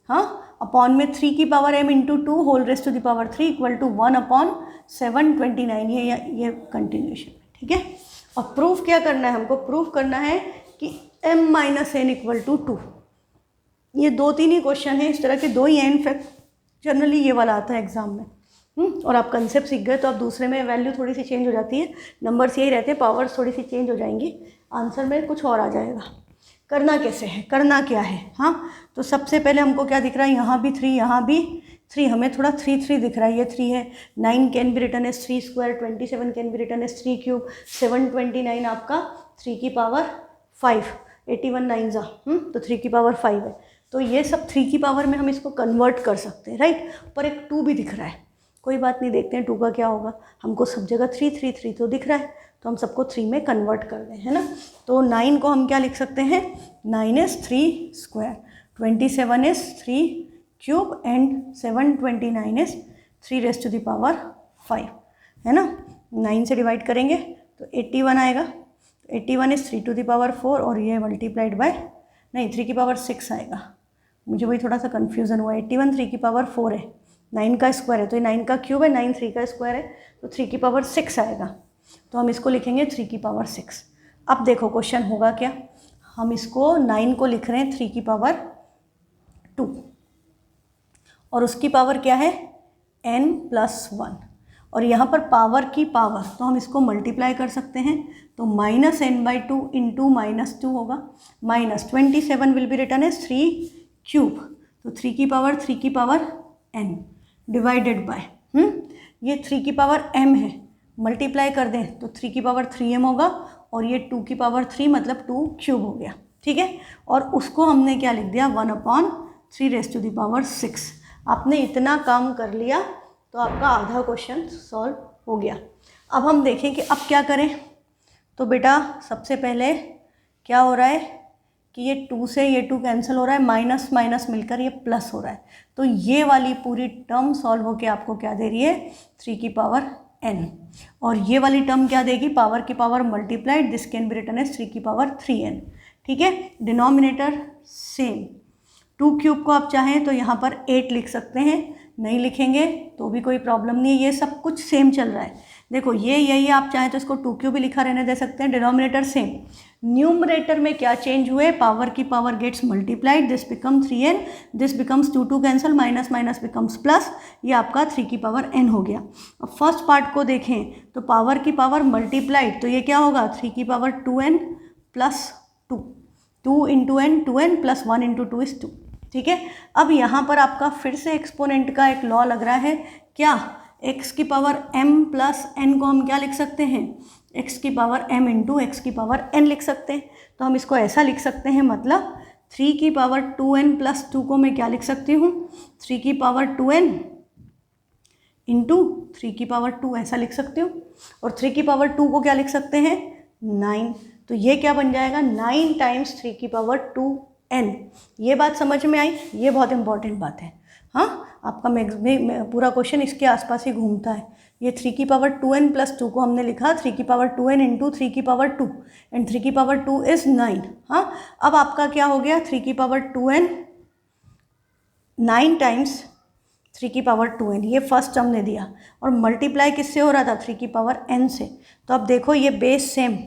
हाँ अपॉन में 3 की power m into 2 whole raised to the power 3 equal to 1/729। ये कंटिन्यूशन है, ठीक है। और प्रूफ क्या करना है हमको, प्रूफ करना है कि m-n इक्वल टू 2। ये 2-3 ही क्वेश्चन है, इस तरह के 2 ही हैं इनफैक्ट, जनरली ये वाला आता है एग्जाम में। और आप कंसेप्ट सीख गए तो अब दूसरे में वैल्यू थोड़ी सी चेंज हो जाती है, नंबर्स यही रहते हैं, पावर्स थोड़ी सी चेंज हो जाएंगी, आंसर में कुछ और आ जाएगा। करना कैसे है, करना क्या है, हाँ तो सबसे पहले हमको क्या दिख रहा है, यहाँ भी 3, यहाँ भी 3, हमें थोड़ा 3 दिख रहा है, ये 3 है। 9 can be written as 3 square, 27 can be written as 3 cube, 729 आपका 3 की पावर 5, 81 9 तो 3 की पावर 5 है। तो ये सब 3 की पावर में हम इसको कन्वर्ट कर सकते हैं, राइट। पर एक 2 भी दिख रहा है, कोई बात नहीं, देखते हैं 2 का क्या होगा। हमको सब जगह 3 3 3 तो दिख रहा है, तो हम सबको 3 में कन्वर्ट कर दें, है ना। तो 9 को हम क्या लिख सकते हैं, 9 is 3 square, 27 is 3 cube and 729 is 3 raised to the power 5, है ना। 9 से डिवाइड करेंगे तो 81 आएगा, 81 is 3 to the power 4 और ये मल्टीप्लाइड बाय, नहीं 3 की पावर 6 आएगा, मुझे वही थोड़ा सा कन्फ्यूज़न हुआ। 81 3 की पावर 4 है, 9 का स्क्वायर है तो ये 9 का क्यूब है, 9 3 का स्क्वायर है तो 3 की पावर 6 आएगा, तो हम इसको लिखेंगे 3 की पावर 6। अब देखो क्वेश्चन होगा क्या, हम इसको 9 को लिख रहे हैं 3 की पावर 2 और उसकी पावर क्या है n+1, और यहाँ पर पावर की पावर तो हम इसको मल्टीप्लाई कर सकते हैं, तो -n/2 इंटू -2 होगा, -27 will be written as 3 cube, तो 3 की पावर 3 की पावर n डिवाइडेड बाय ये 3 की पावर m है, मल्टीप्लाई कर दें तो 3 की पावर 3m होगा और ये 2 की पावर 3 मतलब 2 क्यूब हो गया, ठीक है। और उसको हमने क्या लिख दिया 1/3 रेज़ टू द पावर 6। आपने इतना काम कर लिया तो आपका आधा क्वेश्चन सॉल्व हो गया। अब हम देखें कि अब क्या करें। तो बेटा सबसे पहले क्या हो रहा है कि ये 2 से ये 2 कैंसिल हो रहा है, माइनस माइनस मिलकर ये प्लस हो रहा है, तो ये वाली पूरी टर्म सॉल्व होके आपको क्या दे रही है 3 की पावर n, और ये वाली टर्म क्या देगी पावर की power multiplied, this can be written as 3 की पावर 3n, ठीक है। डिनोमिनेटर सेम, 2 क्यूब को आप चाहें तो यहाँ पर 8 लिख सकते हैं, नहीं लिखेंगे तो भी कोई प्रॉब्लम नहीं है, ये सब कुछ सेम चल रहा है। देखो ये आप चाहें तो इसको 2 क्यूब भी लिखा रहने दे सकते हैं, डिनोमिनेटर सेम। न्यूमरेटर में क्या चेंज हुए, पावर की power gets multiplied, this become 3n, this becomes 2 cancel, minus minus becomes plus, ये आपका 3 की पावर n हो गया। अब फर्स्ट पार्ट को देखें तो पावर की पावर मल्टीप्लाइड, तो ये क्या होगा 3 की power 2n plus 2, 2 into n 2n plus 1 into 2 is 2, ठीक है। अब यहाँ पर आपका फिर से एक्सपोनेंट का एक लॉ लग रहा है, क्या x की पावर m प्लस n को हम क्या लिख सकते हैं x की पावर m इंटू x की पावर n लिख सकते हैं। तो हम इसको ऐसा लिख सकते हैं, मतलब 3 की पावर 2n प्लस 2 को मैं क्या लिख सकती हूँ 3 की पावर 2n इंटू 3 की पावर 2 ऐसा लिख सकती हूँ, और 3 की पावर 2 को क्या लिख सकते हैं 9, तो ये क्या बन जाएगा 9 टाइम्स 3 की पावर 2n। ये बात समझ में आई, ये बहुत इंपॉर्टेंट बात है। हाँ, आपका पूरा क्वेश्चन इसके आसपास ही घूमता है। ये 3 की पावर 2n प्लस 2 को हमने लिखा 3 की पावर 2n इंटू 3 की पावर 2, एंड 3 की पावर 2 इज़ 9। हाँ, अब आपका क्या हो गया 3 की पावर 2n 9 टाइम्स 3 की पावर 2n, ये फर्स्ट टर्म ने दिया, और मल्टीप्लाई किससे हो रहा था 3 की पावर n से। तो अब देखो ये बेस सेम,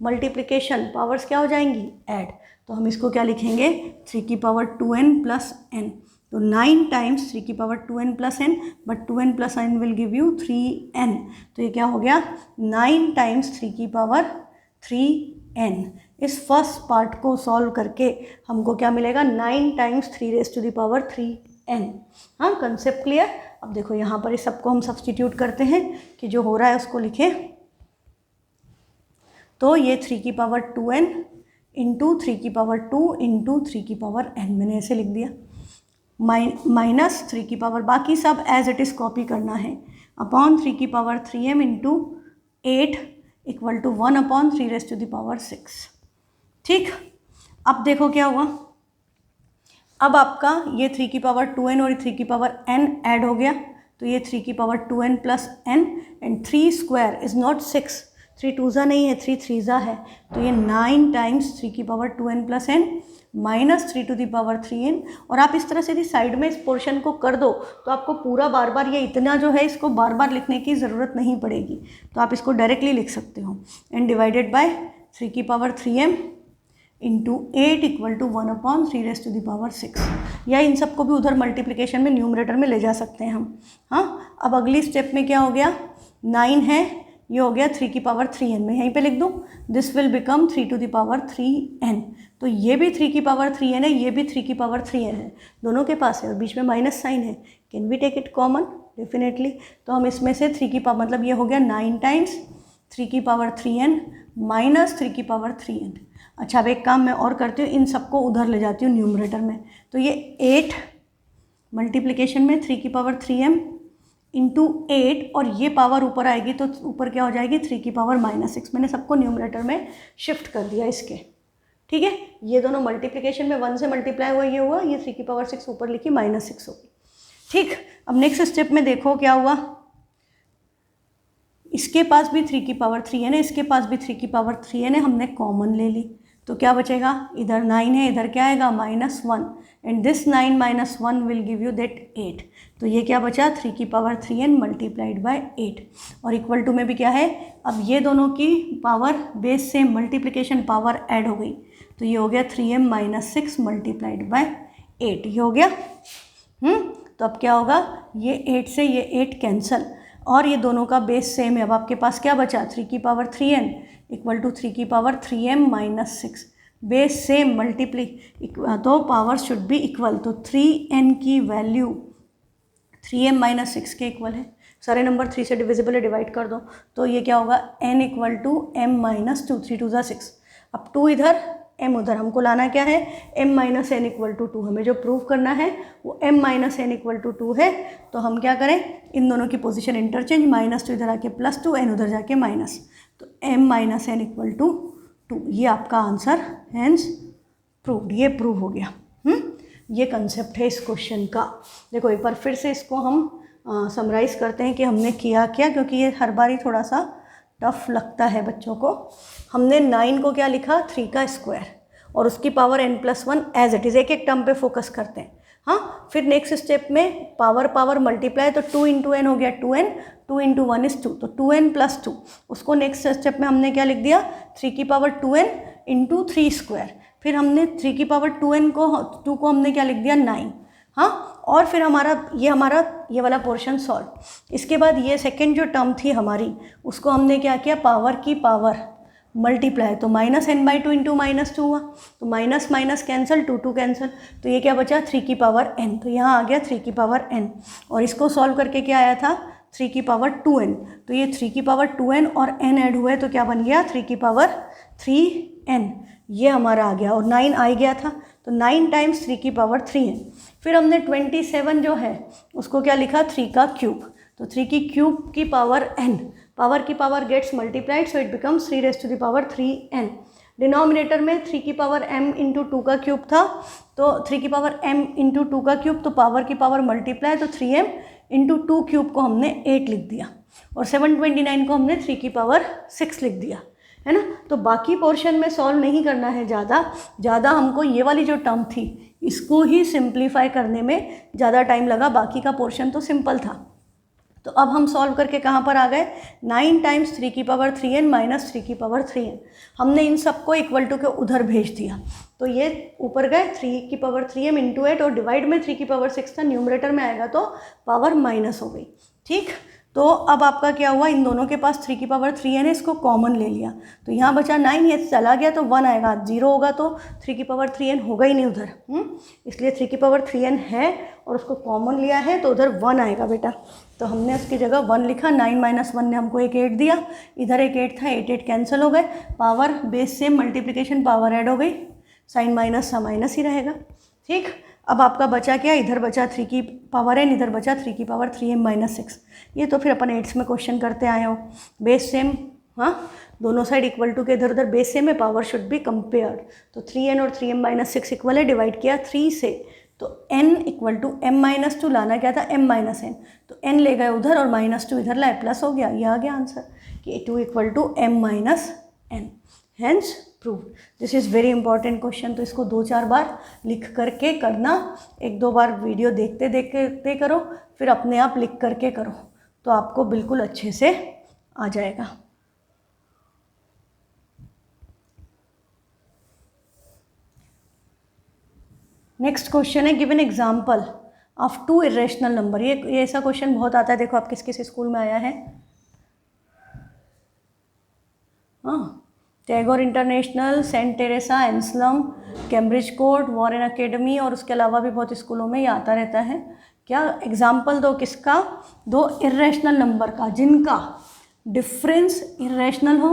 मल्टीप्लिकेशन पावर्स क्या हो जाएंगी ऐड, तो हम इसको क्या लिखेंगे 3 की पावर 2n प्लस n, तो 9 टाइम्स 3 की power 2n plus n, but 2n plus n will give you 3n, तो ये क्या हो गया 9 टाइम्स 3 की पावर 3n। इस फर्स्ट पार्ट को सॉल्व करके हमको क्या मिलेगा 9 times 3 raise to the power 3n। हाँ, कंसेप्ट क्लियर। अब देखो यहाँ पर इस सबको हम सब्सटीट्यूट करते हैं कि जो हो रहा है उसको लिखें, तो ये 3 की पावर 2n इंटू 3 की पावर 2 इंटू 3 की पावर n, मैंने ऐसे लिख दिया, माइनस 3 की पावर, बाकी सब एज इट इज़ कॉपी करना है, अपॉन 3 की power 3m into 8 equal to 1/3 raise to the power 6। ठीक, अब देखो क्या हुआ, अब आपका ये 3 की पावर 2n और 3 की पावर n ऐड हो गया, तो ये 3 की power 2n plus n, and 3 square is not 6, 3 2 नहीं है 3 3 है, तो ये 9 टाइम्स 3 की power 2n plus n minus 3 to the power 3n। और आप इस तरह से यदि साइड में इस पोर्शन को कर दो तो आपको पूरा बार बार ये इतना जो है इसको बार बार लिखने की ज़रूरत नहीं पड़ेगी, तो आप इसको डायरेक्टली लिख सकते हो, एंड डिवाइडेड बाय 3 की power 3m into 8 equal to 1/3 raise to the power 6, या इन सबको भी उधर मल्टीप्लिकेशन में न्यूमरेटर में ले जा सकते हैं हम। हाँ, अब अगली स्टेप में क्या हो गया 9 है, ये हो गया 3 की पावर 3n, मैं यहीं पे लिख दूँ, this will become 3 to the power 3n, तो ये भी 3 की पावर 3n है, ये भी 3 की पावर 3n है, दोनों के पास है और बीच में माइनस साइन है, can we take it common, definitely. तो हम इसमें से 3 की पावर मतलब ये हो गया 9 टाइम्स 3 की पावर 3n माइनस 3 की पावर 3n। अच्छा, अब एक काम मैं और करती हूँ, इन सबको उधर ले जाती हूँ न्यूमरेटर में, तो ये 8 मल्टीप्लिकेशन में 3 की पावर 3m इंटू 8 और ये पावर ऊपर आएगी तो ऊपर क्या हो जाएगी 3 की पावर -6। मैंने सबको न्यूमरेटर में शिफ्ट कर दिया इसके, ठीक है। ये दोनों मल्टीप्लिकेशन में 1 से मल्टीप्लाई हुआ, ये हुआ, ये 3 की पावर 6 ऊपर लिखी -6 होगी, ठीक। अब नेक्स्ट स्टेप में देखो क्या हुआ, इसके पास भी 3 की पावर 3 है ना, इसके पास भी 3 की पावर 3 है ना, हमने कॉमन ले ली तो क्या बचेगा, इधर 9 है, इधर क्या आएगा -1 and this 9 - 1 will give you that 8। तो ये क्या बचा 3 की पावर 3n मल्टीप्लाइड बाय 8 और इक्वल टू में भी क्या है, अब ये दोनों की पावर बेस से मल्टीप्लिकेशन पावर ऐड हो गई तो ये हो गया 3m - 6 मल्टीप्लाइड बाय 8, ये हो गया। तो अब क्या होगा, ये 8 से ये 8 कैंसल और ये दोनों का बेस सेम है। अब आपके पास क्या बचा 3 की पावर 3n इक्वल टू 3 की power 3m - 6, base same multiply तो पावर शुड बी इक्वल, तो 3n की वैल्यू 3m - 6 के इक्वल है। सारे नंबर 3 से डिविजिबल है, डिवाइड कर दो तो ये क्या होगा n इक्वल टू m - 2, 3 2 6। अब 2 इधर m उधर, हमको लाना क्या है m - n इक्वल टू 2। हमें जो प्रूव करना है वो m - n इक्वल टू 2 है। तो हम क्या करें, इन दोनों की पोजीशन इंटरचेंज, -2 इधर आके +2, n उधर जाके माइनस, तो m - n इक्वल टू 2, ये आपका आंसर हैंस प्रूव्ड, ये प्रूव हो गया। ये कंसेप्ट है इस क्वेश्चन का। देखो एक बार फिर से इसको हम समराइज़ करते हैं कि हमने किया क्या, क्योंकि ये हर बार ही थोड़ा सा टफ लगता है बच्चों को। हमने 9 को क्या लिखा 3 का स्क्वायर और उसकी power n+1 as it is, एक एक टर्म पे फोकस करते हैं। हाँ, फिर नेक्स्ट स्टेप में पावर मल्टीप्लाई, तो 2 × n हो गया 2n, 2 × 1 = 2, तो 2n + 2। उसको नेक्स्ट स्टेप में हमने क्या लिख दिया 3 की पावर 2n × 3²। फिर हमने 3 की पावर 2n को 2 को हमने क्या लिख दिया 9। हाँ, और फिर हमारा ये वाला पोर्शन सॉल्व। इसके बाद ये सेकेंड जो टर्म थी हमारी, उसको हमने क्या किया पावर की पावर मल्टीप्लाई, तो -n/2 × -2 हुआ, तो माइनस माइनस कैंसिल, 2 2 कैंसिल, तो ये क्या बचा 3 की पावर n, तो यहाँ आ गया 3 की पावर n। और इसको सॉल्व करके क्या आया था 3 की पावर 2n, तो ये 3 की पावर 2n और n ऐड हुए तो क्या बन गया 3 की पावर 3n, ये हमारा आ गया। और 9 आ गया था तो 9 टाइम्स 3 की पावर 3n। फिर हमने 27 जो है उसको क्या लिखा 3 का क्यूब, तो 3 की क्यूब की पावर n, पावर की power gets multiplied so it becomes 3⁻³ 3n। Denominator में 3 की पावर m × 2 का क्यूब था, तो 3 की पावर m × 2 का क्यूब, तो पावर की पावर मल्टीप्लाई, तो 3m × 2 क्यूब को हमने 8 लिख दिया और 729 को हमने 3 की पावर 6 लिख दिया, है ना। तो बाकी पोर्शन में सॉल्व नहीं करना है ज़्यादा हमको ये वाली जो टर्म थी इसको ही सिंप्लीफाई करने में ज़्यादा टाइम लगा, बाकी का पोर्शन तो सिंपल था। तो अब हम सॉल्व करके कहाँ पर आ गए 9 टाइम्स 3 की पावर 3n - 3 की पावर 3n। हमने इन सबको इक्वल टू के उधर भेज दिया, तो ये ऊपर गए 3 की पावर 3m × 8 और डिवाइड में 3 की पावर 6 था, न्यूमरेटर में आएगा तो पावर माइनस हो गई, ठीक। तो अब आपका क्या हुआ, इन दोनों के पास 3 की पावर 3n है, इसको कॉमन ले लिया, तो यहाँ बचा 9, ये चला गया तो 1 आएगा, 0 होगा तो 3 की पावर 3n होगा ही नहीं उधर, इसलिए 3 की पावर 3n है और उसको कॉमन लिया है तो उधर 1 आएगा बेटा। तो हमने उसकी जगह 1 लिखा, 9 - 1 ने हमको एक 8 दिया, इधर एक 8 था, 8 8 कैंसिल हो गए, पावर बेस से मल्टीप्लिकेशन पावर ऐड हो गई, साइन माइनस सा माइनस ही रहेगा, ठीक। अब आपका बचा क्या, इधर बचा 3 की पावर n, इधर बचा 3 की पावर 3m - 6। ये तो फिर अपन 8th में क्वेश्चन करते आए हो, बेस सेम, हाँ दोनों साइड इक्वल टू के इधर उधर बेस सेम है, पावर शुड बी कंपेयर्ड, तो 3n और 3m - 6 इक्वल है, डिवाइड किया 3 से, तो n = m - 2 लाना क्या था m - n, तो n ले गए उधर और -2 इधर लाए, प्लस हो गया, ये आ गया आंसर कि 2 = m - n, hence prove. This is very important question, तो इसको 2-4 बार लिख करके करना, 1-2 बार वीडियो देखते देखते करो, फिर अपने आप लिख करके करो, तो आपको बिल्कुल अच्छे से आ जाएगा। नेक्स्ट क्वेश्चन है given example of 2 irrational number. ये ऐसा क्वेश्चन बहुत आता है, देखो आप किस किस स्कूल में आया है, हाँ Tagore International, Saint Teresa, Anselm, Cambridge Court, Warren Academy, और उसके अलावा भी बहुत स्कूलों में ये आता रहता है। क्या एग्जाम्पल दो किसका, 2 इरेशनल नंबर का जिनका डिफरेंस इरेशनल हो,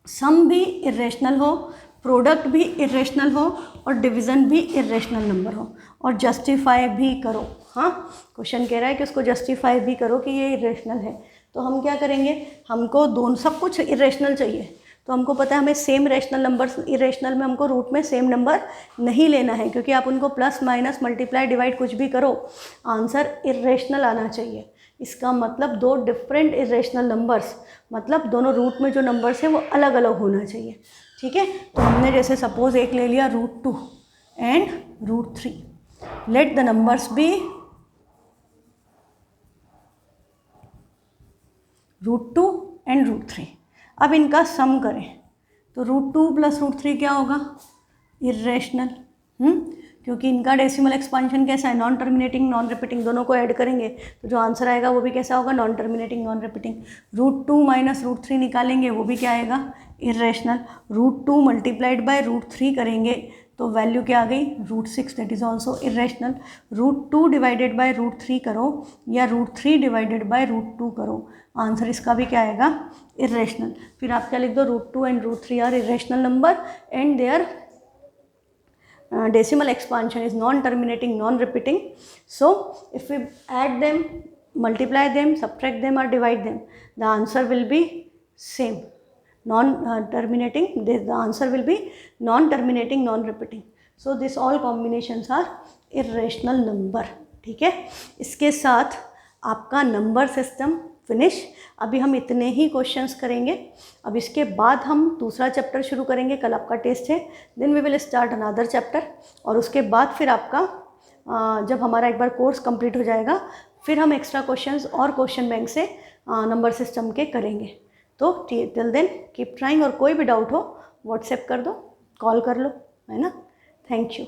सम भी इरेशनल हो, प्रोडक्ट भी इरेशनल हो और डिवीज़न भी इरेशनल नंबर हो और जस्टिफाई भी करो। हाँ, क्वेश्चन कह रहा है कि उसको जस्टिफाई भी करो कि ये इरेशनल है। तो हम क्या करेंगे, हमको दोनों सब कुछ इरेशनल चाहिए, तो हमको पता है हमें सेम रेशनल नंबर, इरेशनल में हमको रूट में सेम नंबर नहीं लेना है, क्योंकि आप उनको प्लस माइनस मल्टीप्लाई डिवाइड कुछ भी करो, आंसर इरेशनल आना चाहिए। इसका मतलब दो डिफरेंट इरेशनल नंबर्स, मतलब दोनों रूट में जो नंबर्स हैं वो अलग अलग होना चाहिए। ठीक है, तो हमने जैसे सपोज एक ले लिया √2 and √3, let the numbers be √2 and √3। अब इनका सम करें तो √2 + √3 क्या होगा, इरेशनल। क्योंकि इनका डेसिमल एक्सपांशन कैसा है, नॉन टर्मिनेटिंग नॉन रिपीटिंग, दोनों को ऐड करेंगे तो जो आंसर आएगा वो भी कैसा होगा, नॉन टर्मिनेटिंग नॉन रिपीटिंग। √2 - √3 निकालेंगे, वो भी क्या आएगा, इरेशनल। √2 × √3 करेंगे तो वैल्यू क्या आ गई, √6, दैट इज़ ऑल्सो इरेशनल। √2 / √3 करो या √3 / √2 करो, आंसर इसका भी क्या आएगा, इरेशनल। फिर आप क्या लिख दो, √2 and √3 are irrational number and their decimal expansion is non-terminating, non-repeating. So if we add them, multiply them, subtract them or divide them, the answer will be same, non-terminating, the answer will be non-terminating, non-repeating. So this all combinations are irrational number. ठीक है, इसके साथ आपका number system finish. अभी हम इतने ही questions करेंगे, अब इसके बाद हम दूसरा चैप्टर शुरू करेंगे, कल आपका टेस्ट है, then we will start another chapter. और उसके बाद फिर आपका जब हमारा एक बार कोर्स कंप्लीट हो जाएगा फिर हम एक्स्ट्रा क्वेश्चंस और क्वेश्चन बैंक से नंबर सिस्टम के करेंगे। तो टिल देन कीप ट्राइंग, और कोई भी डाउट हो व्हाट्सएप कर दो, कॉल कर लो, है ना। Thank you.